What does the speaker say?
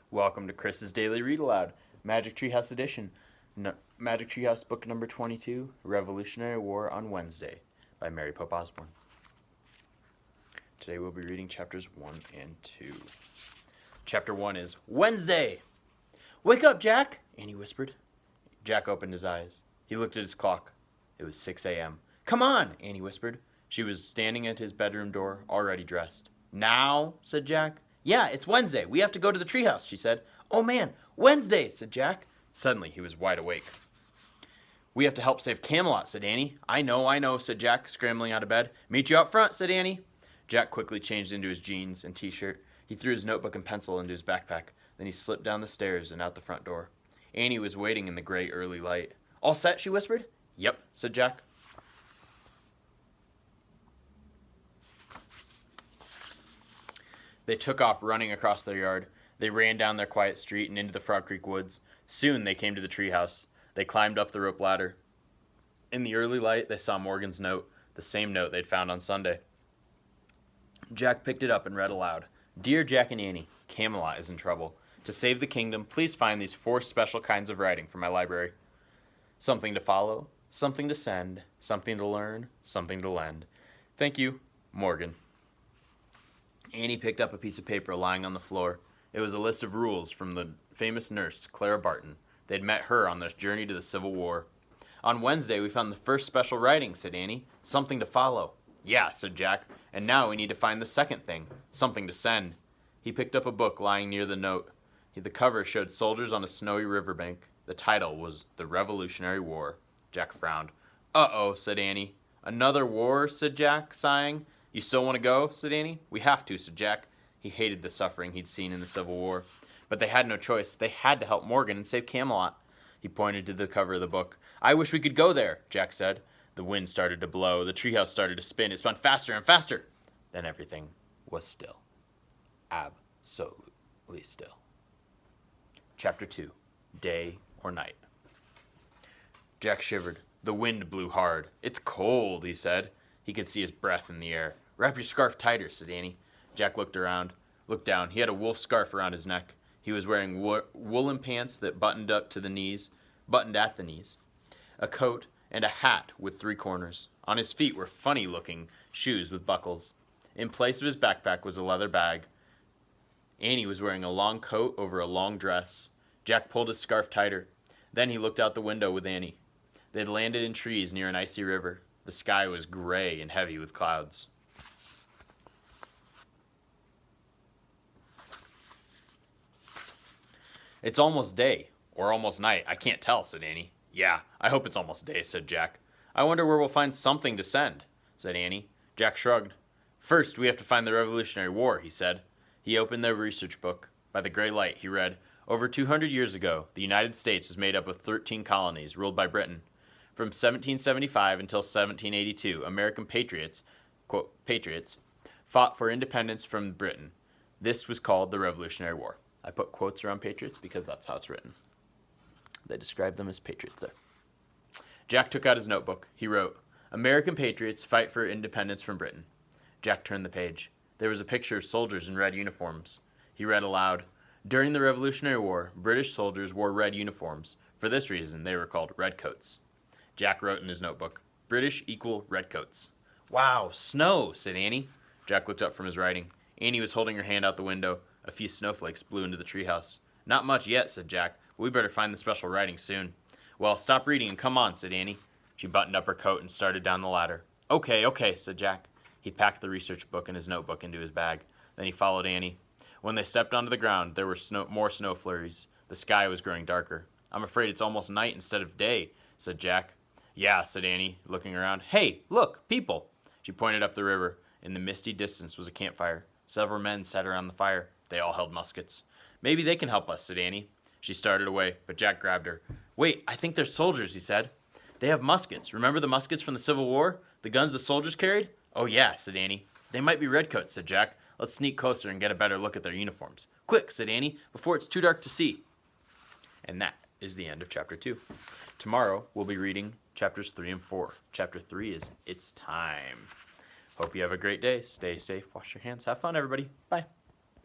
Welcome to Chris's Daily Read Aloud, Magic Treehouse Edition, Magic Treehouse Book Number 22, Revolutionary War on Wednesday, by Mary Pope Osborn. Today we'll be reading chapters 1 and 2. Chapter 1 is Wednesday! "Wake up, Jack!" Annie whispered. Jack opened his eyes. He looked at his clock. It was 6 a.m. "Come on!" Annie whispered. She was standing at his bedroom door, already dressed. "Now?" said Jack. "Yeah, it's Wednesday. We have to go to the treehouse," she said. "Oh man, Wednesday," said Jack. Suddenly he was wide awake. "We have to help save Camelot," said Annie. I know," said Jack, scrambling out of bed. "Meet you out front," said Annie. Jack quickly changed into his jeans and t-shirt. He threw his notebook and pencil into his backpack. Then he slipped down the stairs and out the front door. Annie was waiting in the gray early light. "All set?" she whispered. "Yep," said Jack. They took off running across their yard. They ran down their quiet street and into the Frog Creek woods. Soon they came to the treehouse. They climbed up the rope ladder. In the early light, they saw Morgan's note, the same note they'd found on Sunday. Jack picked it up and read aloud. "Dear Jack and Annie, Camelot is in trouble. To save the kingdom, please find these 4 special kinds of writing from my library. Something to follow, something to send, something to learn, something to lend. Thank you, Morgan." Annie picked up a piece of paper lying on the floor. It was a list of rules from the famous nurse, Clara Barton. They'd met her on their journey to the Civil War. "On Wednesday, we found the first special writing," said Annie. "Something to follow." "Yeah," said Jack. "And now we need to find the second thing, something to send." He picked up a book lying near the note. The cover showed soldiers on a snowy riverbank. The title was The Revolutionary War. Jack frowned. "Uh-oh," said Annie. "Another war?" said Jack, sighing. "You still want to go?" said Annie. "We have to," said Jack. He hated the suffering he'd seen in the Civil War. But they had no choice. They had to help Morgan and save Camelot. He pointed to the cover of the book. "I wish we could go there," Jack said. The wind started to blow. The treehouse started to spin. It spun faster and faster. Then everything was still. Absolutely still. Chapter 2. Day or Night. Jack shivered. The wind blew hard. "It's cold," he said. He could see his breath in the air. "Wrap your scarf tighter," said Annie. Jack looked down. He had a wolf scarf around his neck. He was wearing woolen pants that buttoned at the knees, a coat, and a hat with 3 corners. On his feet were funny-looking shoes with buckles. In place of his backpack was a leather bag. Annie was wearing a long coat over a long dress. Jack pulled his scarf tighter. Then he looked out the window with Annie. They'd landed in trees near an icy river. The sky was gray and heavy with clouds. "It's almost day, or almost night. I can't tell," said Annie. "Yeah, I hope it's almost day," said Jack. "I wonder where we'll find something to send," said Annie. Jack shrugged. "First, we have to find the Revolutionary War," he said. He opened their research book. By the gray light, he read, "Over 200 years ago, the United States was made up of 13 colonies ruled by Britain. From 1775 until 1782, American patriots, quote, patriots, fought for independence from Britain. This was called the Revolutionary War." I put quotes around patriots because that's how it's written. They describe them as patriots there. Jack took out his notebook. He wrote, "American patriots fight for independence from Britain." Jack turned the page. There was a picture of soldiers in red uniforms. He read aloud, "During the Revolutionary War, British soldiers wore red uniforms. For this reason, they were called Redcoats." Jack wrote in his notebook, "British equal Redcoats." "Wow, snow," said Annie. Jack looked up from his writing. Annie was holding her hand out the window. A few snowflakes blew into the treehouse. "Not much yet," said Jack, "but we better find the special writing soon." "Well, stop reading and come on," said Annie. She buttoned up her coat and started down the ladder. Okay, said Jack. He packed the research book and his notebook into his bag. Then he followed Annie. When they stepped onto the ground, there were more snow flurries. The sky was growing darker. "I'm afraid it's almost night instead of day," said Jack. "Yeah," said Annie, looking around. "Hey, look, people!" She pointed up the river. In the misty distance was a campfire. Several men sat around the fire. They all held muskets. "Maybe they can help us," said Annie. She started away, but Jack grabbed her. "Wait, I think they're soldiers," he said. "They have muskets. Remember the muskets from the Civil War? The guns the soldiers carried?" "Oh, yeah," said Annie. "They might be Redcoats," said Jack. "Let's sneak closer and get a better look at their uniforms." "Quick," said Annie, "before it's too dark to see." And that is the end of Chapter 2. Tomorrow, we'll be reading Chapters 3 and 4. Chapter 3 is It's Time. Hope you have a great day. Stay safe, wash your hands, have fun, everybody. Bye.